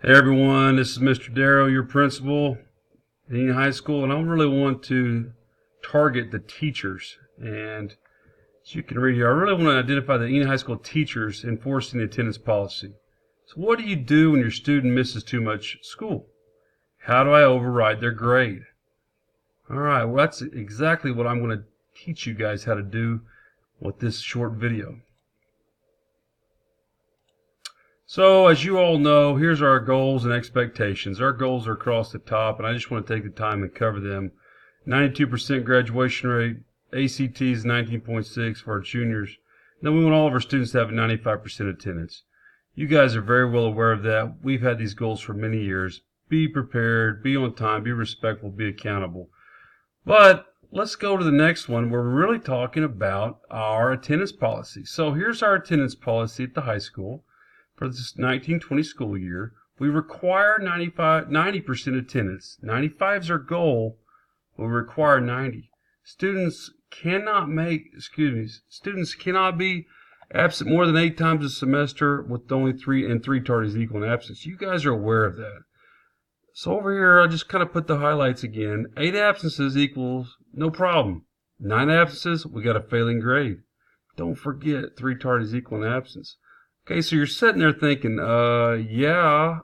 Hey everyone, this is Mr. Darrow, your principal at Union High School, and I really want to target the teachers. And as you can read here, I really want to identify the Union High School teachers enforcing the attendance policy. So what do you do when your student misses too much school? How do I override their grade? Alright, well that's exactly what I'm going to teach you guys how to do with this short video. So, as you all know, here's our goals and expectations. Our goals are across the top, and I just want to take the time and cover them. 92% graduation rate, ACT is 19.6 for our juniors. Then we want all of our students to have a 95% attendance. You guys are very well aware of that. We've had these goals for many years. Be prepared, be on time, be respectful, be accountable. But let's go to the next one where we're really talking about our attendance policy. So here's our attendance policy at the high school. For this 1920 school year, we require 90% attendance. 95 is our goal. We require 90. Students cannot be absent more than 8 times a semester with only 3 tardies equal in absence. You guys are aware of that. So over here, I just kind of put the highlights again. 8 absences equals no problem. 9 absences, we got a failing grade. Don't forget 3 tardies equal in absence. Okay, so you're sitting there thinking, yeah,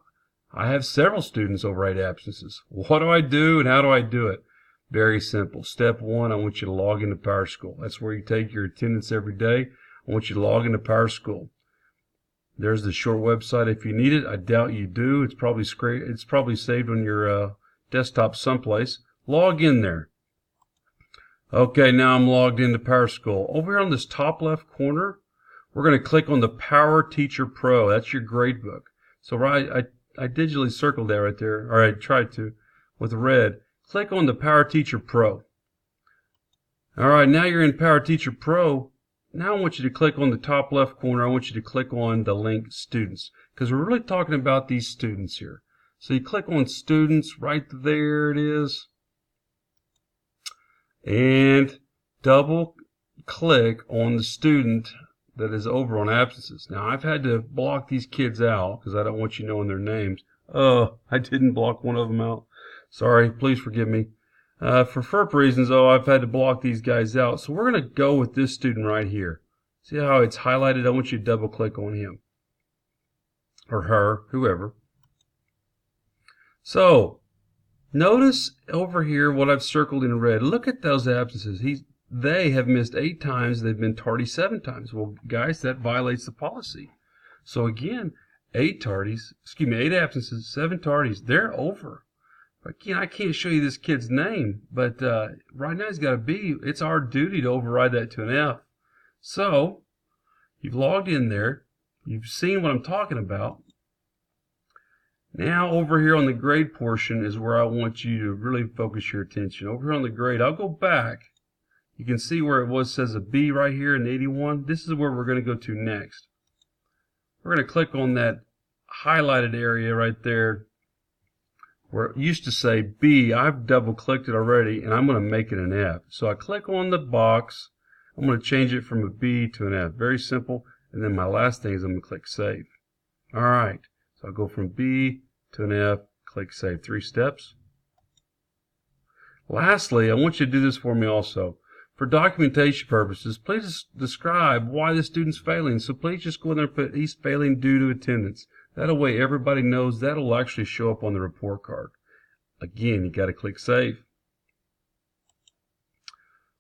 I have several students over 8 absences. What do I do and how do I do it? Very simple. Step 1, I want you to log into PowerSchool. That's where you take your attendance every day. I want you to log into PowerSchool. There's the short website if you need it. I doubt you do. It's probably saved on your desktop someplace. Log in there. Okay, now I'm logged into PowerSchool. Over here on this top left corner, we're going to click on the PowerTeacher Pro. That's your grade book. So I digitally circled that right there, or I tried to, with red. Click on the PowerTeacher Pro. All right, now you're in PowerTeacher Pro. Now I want you to click on the top left corner. I want you to click on the link Students, because we're really talking about these students here. So you click on Students, right there it is, and double click on the student that is over on absences. Now I've had to block these kids out because I don't want you knowing their names. Oh, I didn't block one of them out. Sorry, please forgive me. For FERP reasons, I've had to block these guys out. So we're going to go with this student right here. See how it's highlighted? I want you to double click on him. Or her, whoever. So, notice over here what I've circled in red. Look at those absences. They have missed 8 times. They've been tardy 7 times. Well, guys, that violates the policy. So again, 8 absences, 7 tardies. They're over. Again, I can't show you this kid's name, but right now he's got a B. It's our duty to override that to an F. So you've logged in there. You've seen what I'm talking about. Now over here on the grade portion is where I want you to really focus your attention. Over here on the grade, I'll go back. You can see where it says a B right here in 81. This is where we're going to go to next. We're going to click on that highlighted area right there where it used to say B. I've double clicked it already and I'm going to make it an F. So I click on the box. I'm going to change it from a B to an F. Very simple. And then my last thing is I'm going to click Save. Alright. So I'll go from B to an F. Click Save. 3 steps. Lastly, I want you to do this for me also. For documentation purposes, please describe why the student's failing. So please just go in there and put he's failing due to attendance. That way everybody knows. That'll actually show up on the report card. Again, you got to click Save.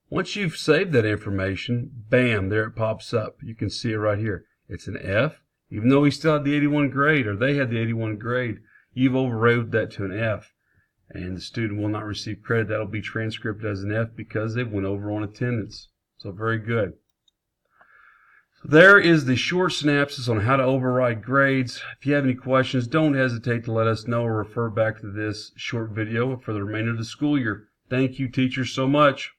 Once you've saved that information, bam, there it pops up. You can see it right here. It's an F. Even though he still had the 81 grade, or they had the 81 grade, you've overrode that to an F. And the student will not receive credit. That'll be transcribed as an F because they went over on attendance. So very good. So there is the short synopsis on how to override grades. If you have any questions, don't hesitate to let us know or refer back to this short video for the remainder of the school year. Thank you, teachers, so much.